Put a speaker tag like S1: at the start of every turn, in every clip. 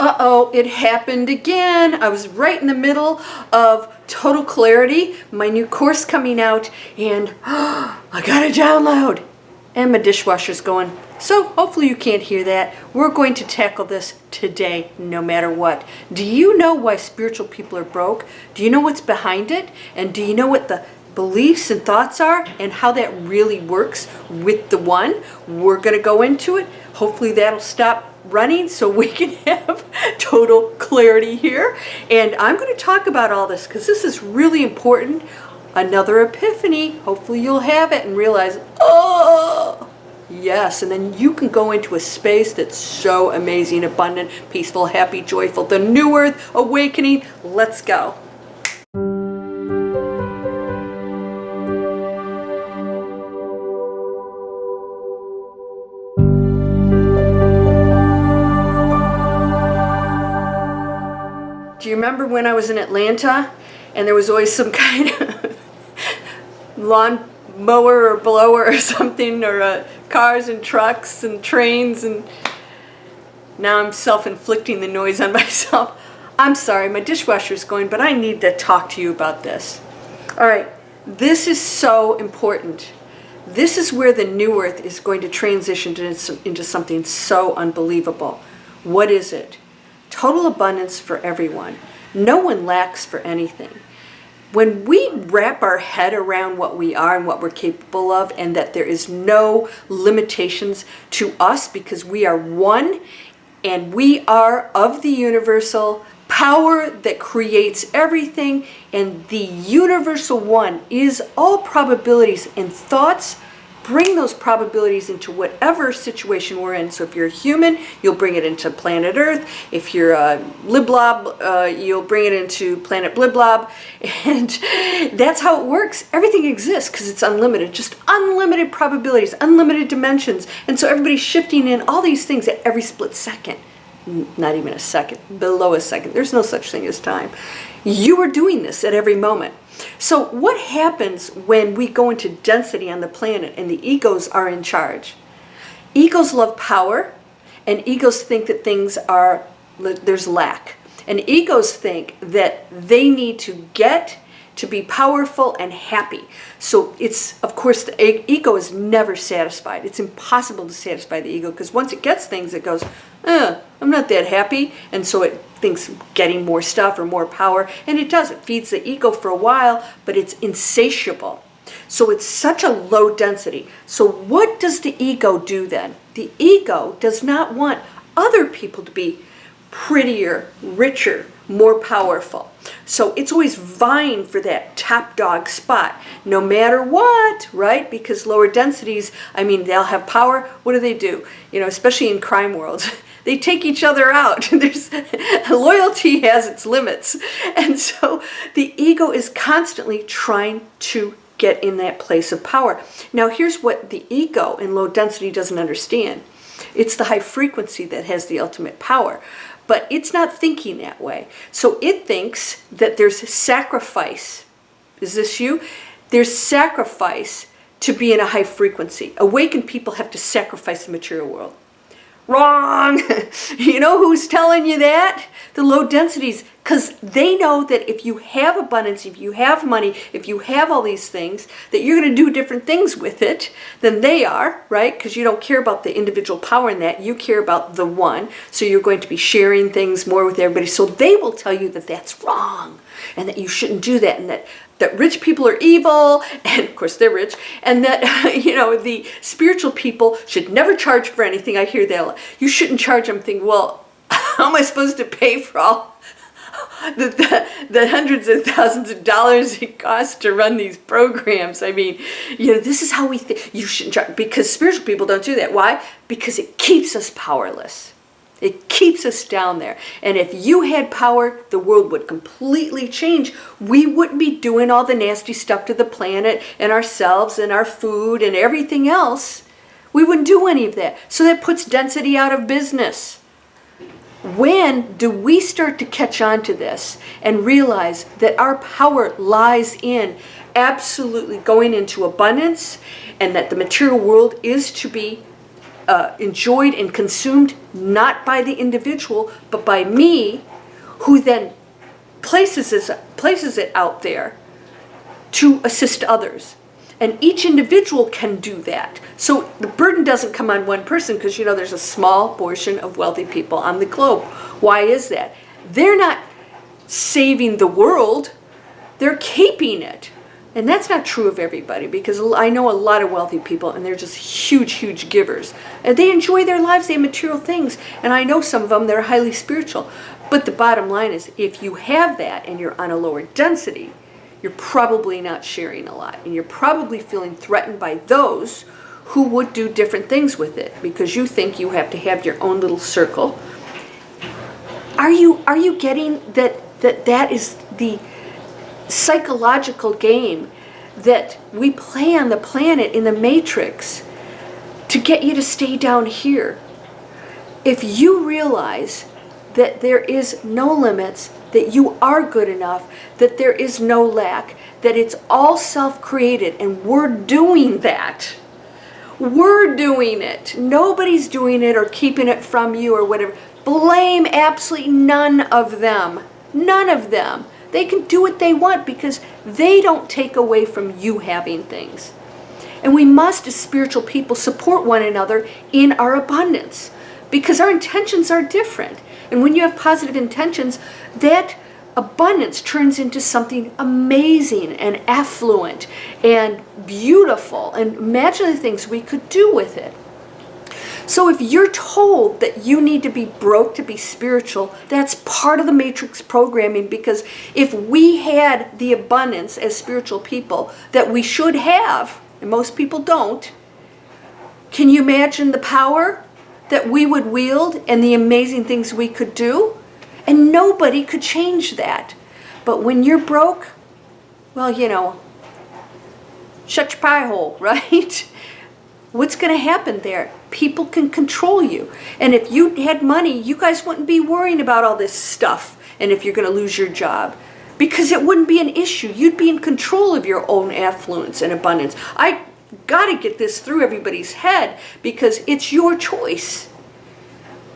S1: Uh-oh, it happened again. I was right in the middle of Total Clarity, my new course coming out, and I gotta download. And my dishwasher's going. So hopefully you can't hear that. We're going to tackle this today, no matter what. Do you know why spiritual people are broke? Do you know what's behind it? And do you know what the beliefs and thoughts are and how that really works with the one? We're going to go into it. Hopefully that'll stop running so we can have total clarity here. And I'm going to talk about all this because this is really important. Another epiphany. Hopefully you'll have it and realize, oh, yes. And then you can go into a space that's so amazing, abundant, peaceful, happy, joyful. The new earth awakening. Let's go. Do you remember when I was in Atlanta and there was always some kind of lawn mower or blower or something, or cars and trucks and trains, and now I'm self-inflicting the noise on myself. I'm sorry, my dishwasher's going, but I need to talk to you about this. All right, this is so important. This is where the new earth is going to transition into something so unbelievable. What is it? Total abundance for everyone. No one lacks for anything. When we wrap our head around what we are and what we're capable of, and that there is no limitations to us because we are one and we are of the universal power that creates everything, and the universal one is all probabilities and thoughts. Bring those probabilities into whatever situation we're in. So if you're a human, you'll bring it into planet Earth. If you're a Liblob, you'll bring it into planet Bliblob. And that's how it works. Everything exists because it's unlimited. Just unlimited probabilities, unlimited dimensions. And so everybody's shifting in all these things at every split second. Not even a second, below a second. There's no such thing as time. You are doing this at every moment. So what happens when we go into density on the planet and the egos are in charge? Egos love power, and egos think that there's lack. And egos think that they need to get to be powerful and happy. So it's, of course, the ego is never satisfied. It's impossible to satisfy the ego because once it gets things, it goes, I'm not that happy. And so it thinks getting more stuff or more power, and it does. It feeds the ego for a while, but it's insatiable. So it's such a low density. So what does the ego do then? The ego does not want other people to be prettier, richer, more powerful. So it's always vying for that top dog spot, no matter what, right? Because lower densities, they'll have power. What do? Especially in crime worlds, they take each other out. Loyalty has its limits. And so the ego is constantly trying to get in that place of power. Now here's what the ego in low density doesn't understand. It's the high frequency that has the ultimate power. But it's not thinking that way. So it thinks that there's sacrifice. Is this you? There's sacrifice to be in a high frequency. Awakened people have to sacrifice the material world. Wrong! You know who's telling you that? The low densities. Because they know that if you have abundance, if you have money, if you have all these things, that you're going to do different things with it than they are, right? Because you don't care about the individual power in that. You care about the one. So you're going to be sharing things more with everybody. So they will tell you that that's wrong and that you shouldn't do that, and that rich people are evil, and of course they're rich, and that the spiritual people should never charge for anything. I hear that. You shouldn't charge. I'm thinking, well, how am I supposed to pay for all the hundreds of thousands of dollars it costs to run these programs? This is how we think. You shouldn't charge, because spiritual people don't do that. Why? Because it keeps us powerless. It keeps us down there. And if you had power, the world would completely change. We wouldn't be doing all the nasty stuff to the planet and ourselves and our food and everything else. We wouldn't do any of that. So that puts density out of business. When do we start to catch on to this and realize that our power lies in absolutely going into abundance, and that the material world is to be enjoyed and consumed not by the individual, but by me, who then places it out there to assist others. And each individual can do that. So the burden doesn't come on one person, because there's a small portion of wealthy people on the globe. Why is that? They're not saving the world, they're keeping it. And that's not true of everybody, because I know a lot of wealthy people and they're just huge, huge givers. And they enjoy their lives, they have material things. And I know some of them, they're highly spiritual. But the bottom line is, if you have that and you're on a lower density, you're probably not sharing a lot. And you're probably feeling threatened by those who would do different things with it, because you think you have to have your own little circle. Are you getting that is the psychological game that we play on the planet in the Matrix to get you to stay down here? If you realize that there is no limits, that you are good enough, that there is no lack, that it's all self-created, and we're doing that. We're doing it. Nobody's doing it or keeping it from you or whatever. Blame absolutely none of them. None of them. They can do what they want, because they don't take away from you having things. And we must, as spiritual people, support one another in our abundance, because our intentions are different. And when you have positive intentions, that abundance turns into something amazing and affluent and beautiful. And imagine the things we could do with it. So if you're told that you need to be broke to be spiritual, that's part of the Matrix programming, because if we had the abundance as spiritual people that we should have, and most people don't, can you imagine the power that we would wield and the amazing things we could do? And nobody could change that. But when you're broke, well, shut your pie hole, right? What's going to happen there? People can control you. And if you had money, you guys wouldn't be worrying about all this stuff, and if you're going to lose your job, because it wouldn't be an issue. You'd be in control of your own affluence and abundance. I got to get this through everybody's head, because it's your choice.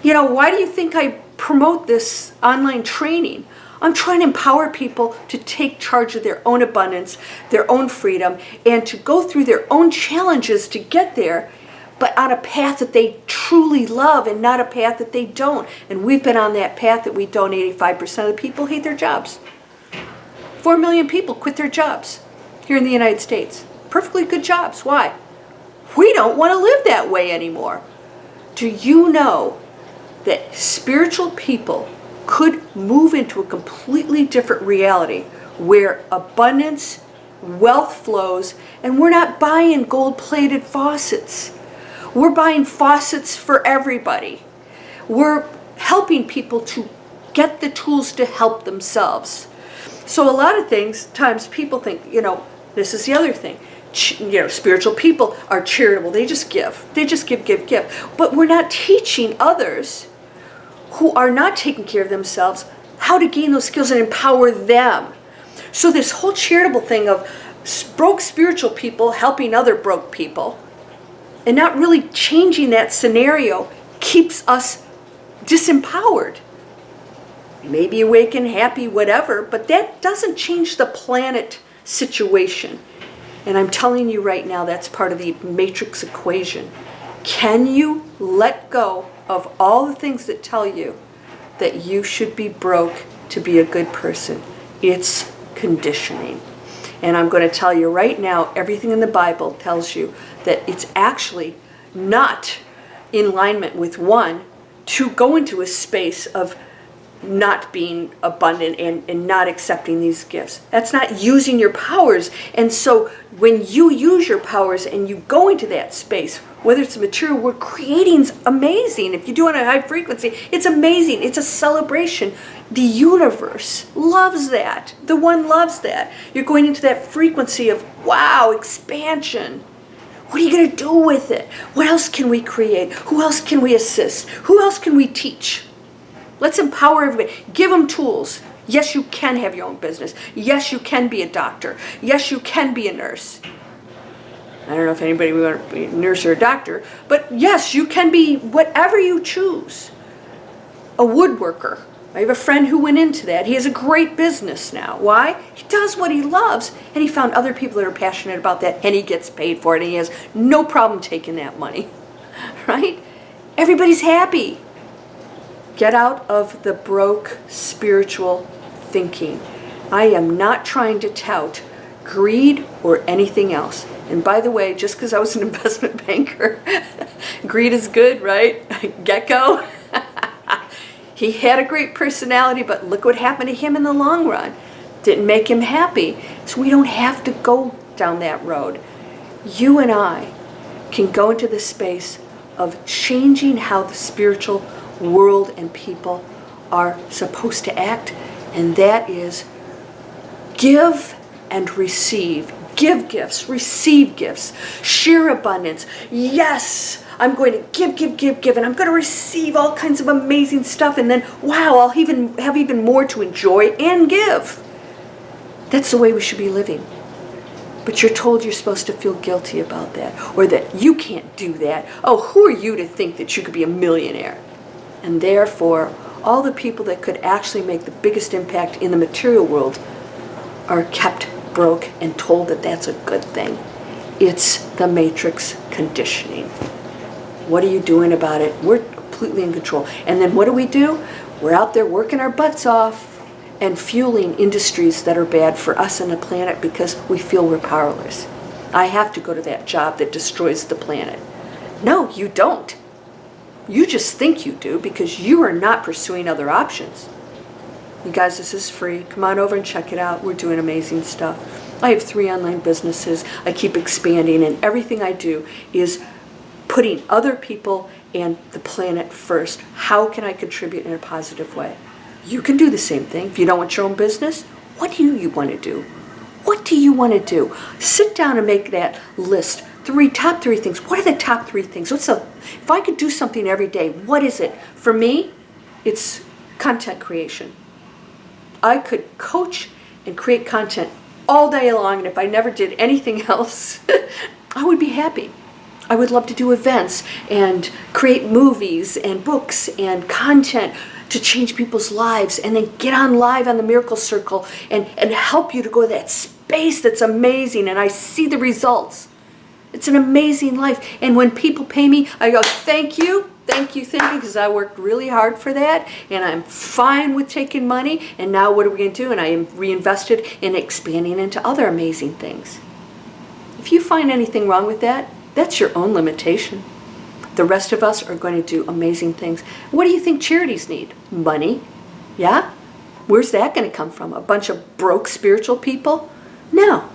S1: Why do you think I promote this online training? I'm trying to empower people to take charge of their own abundance, their own freedom, and to go through their own challenges to get there, but on a path that they truly love and not a path that they don't. And we've been on that path that we don't. 85% of the people hate their jobs. 4 million people quit their jobs here in the United States. Perfectly good jobs. Why? We don't want to live that way anymore. Do you know that spiritual people could move into a completely different reality where abundance, wealth flows, and we're not buying gold-plated faucets. We're buying faucets for everybody. We're helping people to get the tools to help themselves. So a lot of times people think, this is the other thing. Spiritual people are charitable. They just give. They just give. But we're not teaching others who are not taking care of themselves how to gain those skills and empower them. So this whole charitable thing of broke spiritual people helping other broke people and not really changing that scenario keeps us disempowered. Maybe awakened, happy, whatever, but that doesn't change the planet situation. And I'm telling you right now, that's part of the Matrix equation. Can you let go of all the things that tell you that you should be broke to be a good person? It's conditioning. And I'm going to tell you right now, everything in the Bible tells you that it's actually not in alignment with one to go into a space of not being abundant and not accepting these gifts. That's not using your powers. And so when you use your powers and you go into that space, whether it's material, we're creating's amazing. If you do it on a high frequency, it's amazing. It's a celebration. The universe loves that. The one loves that. You're going into that frequency of, wow, expansion. What are you going to do with it? What else can we create? Who else can we assist? Who else can we teach? Let's empower everybody. Give them tools. Yes, you can have your own business. Yes, you can be a doctor. Yes, you can be a nurse. I don't know if anybody would want to be a nurse or a doctor, but yes, you can be whatever you choose. A woodworker. I have a friend who went into that. He has a great business now. Why? He does what he loves, and he found other people that are passionate about that, and he gets paid for it, and he has no problem taking that money, right? Everybody's happy. Get out of the broke spiritual thinking. I am not trying to tout greed or anything else. And by the way, just because I was an investment banker, greed is good, right? Gecko. He had a great personality, but look what happened to him in the long run. Didn't make him happy. So we don't have to go down that road. You and I can go into the space of changing how the spiritual world and people are supposed to act, and that is give and receive. Give gifts, receive gifts, share abundance. Yes, I'm going to give, and I'm going to receive all kinds of amazing stuff, and then, wow, I'll even have even more to enjoy and give. That's the way we should be living. But you're told you're supposed to feel guilty about that, or that you can't do that. Oh, who are you to think that you could be a millionaire? And therefore, all the people that could actually make the biggest impact in the material world are kept broke and told that that's a good thing. It's the matrix conditioning. What are you doing about it? We're completely in control. And then what do? We're out there working our butts off and fueling industries that are bad for us and the planet because we feel we're powerless. I have to go to that job that destroys the planet. No, you don't. You just think you do because you are not pursuing other options. You guys, this is free. Come on over and check it out. We're doing amazing stuff. I have 3 online businesses. I keep expanding, and everything I do is putting other people and the planet first. How can I contribute in a positive way? You can do the same thing. If you don't want your own business, what do you want to do? What do you want to do? Sit down and make that list. Top 3 things. What are the top 3 things? If I could do something every day, what is it? For me, it's content creation. I could coach and create content all day long, and if I never did anything else, I would be happy. I would love to do events and create movies and books and content to change people's lives, and then get on live on the Miracle Circle and help you to go to that space that's amazing, and I see the results. It's an amazing life, and when people pay me, I go, thank you, because I worked really hard for that, and I'm fine with taking money, and now what are we going to do? And I am reinvested in expanding into other amazing things. If you find anything wrong with that, that's your own limitation. The rest of us are going to do amazing things. What do you think charities need? Money. Yeah? Where's that going to come from? A bunch of broke spiritual people? No.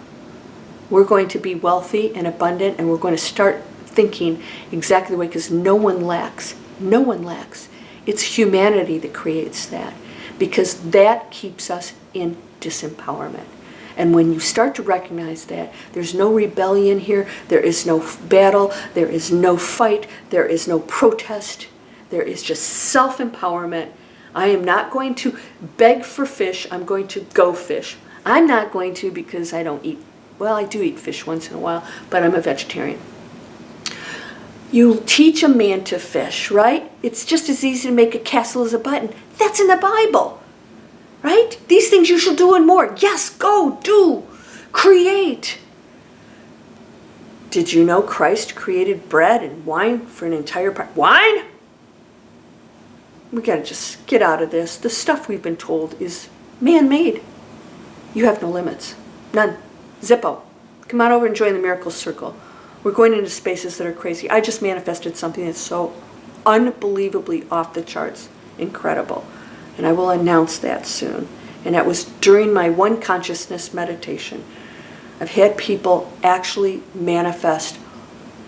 S1: We're going to be wealthy and abundant, and we're going to start thinking exactly the way, because no one lacks. No one lacks. It's humanity that creates that, because that keeps us in disempowerment. And when you start to recognize that, there's no rebellion here, there is no battle, there is no fight, there is no protest, there is just self-empowerment. I am not going to beg for fish, I'm going to go fish. I'm not going to, because I don't eat, well, I do eat fish once in a while, but I'm a vegetarian. You teach a man to fish, right? It's just as easy to make a castle as a button. That's in the Bible. Right? These things you shall do and more. Yes, go, do, create. Did you know Christ created bread and wine for an entire wine? We got to just get out of this. The stuff we've been told is man-made. You have no limits. None. Zippo. Come on over and join the Miracle Circle. We're going into spaces that are crazy. I just manifested something that's so unbelievably off the charts. Incredible. And I will announce that soon. And that was during my one consciousness meditation. I've had people actually manifest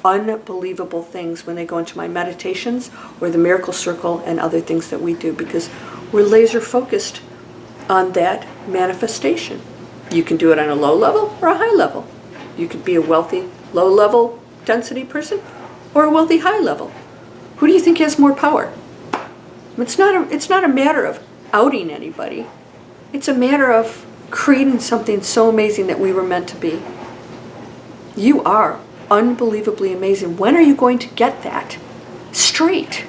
S1: unbelievable things when they go into my meditations or the Miracle Circle and other things that we do, because we're laser focused on that manifestation. You can do it on a low level or a high level. You could be a wealthy low level density person or a wealthy high level. Who do you think has more power? It's not a matter of outing anybody. It's a matter of creating something so amazing that we were meant to be. You are unbelievably amazing. When are you going to get that straight?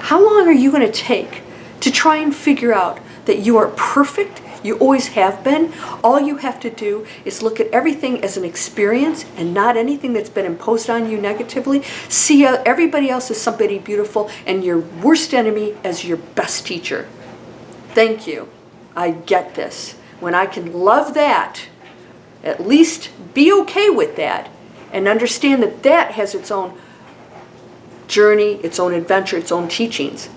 S1: How long are you going to take to try and figure out that you are perfect? You always have been. All you have to do is look at everything as an experience and not anything that's been imposed on you negatively. See everybody else as somebody beautiful and your worst enemy as your best teacher. Thank you. I get this. When I can love that, at least be okay with that, and understand that that has its own journey, its own adventure, its own teachings,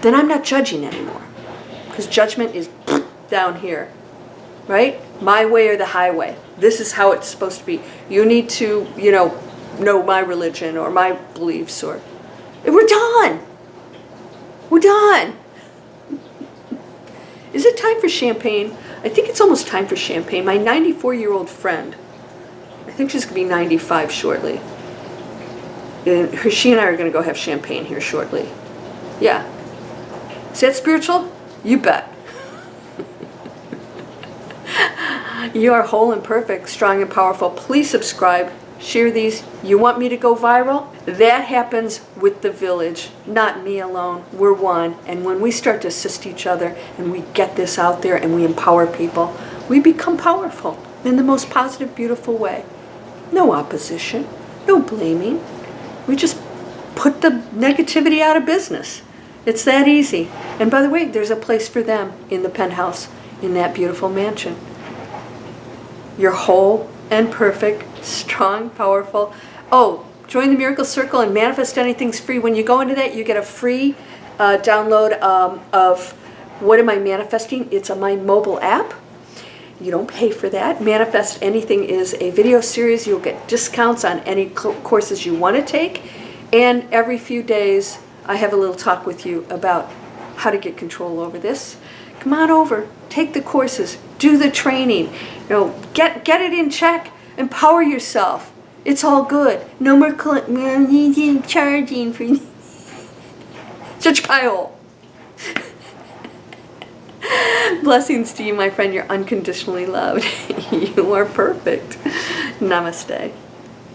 S1: then I'm not judging anymore. Because judgment is down here, right? My way or the highway. This is how it's supposed to be. You need to, know my religion or my beliefs, or we're done. We're done. Is it time for champagne? I think it's almost time for champagne. My 94-year-old friend, I think she's going to be 95 shortly. And she and I are going to go have champagne here shortly. Yeah. Is that spiritual? You bet. You are whole and perfect, strong and powerful. Please subscribe, share these. You want me to go viral? That happens with the village, not me alone. We're one. And when we start to assist each other and we get this out there and we empower people, we become powerful in the most positive, beautiful way. No opposition, no blaming. We just put the negativity out of business. It's that easy. And by the way, there's a place for them in the penthouse, in that beautiful mansion. You're whole and perfect, strong, powerful. Oh, join the Miracle Circle and Manifest Anything's free. When you go into that, you get a free download of What Am I Manifesting? It's on my mobile app. You don't pay for that. Manifest Anything is a video series. You'll get discounts on any courses you want to take. And every few days, I have a little talk with you about how to get control over this. Come on over, take the courses, do the training, get it in check, empower yourself. It's all good. No more charging for such pile. Blessings to you, my friend. You're unconditionally loved. You are perfect. Namaste.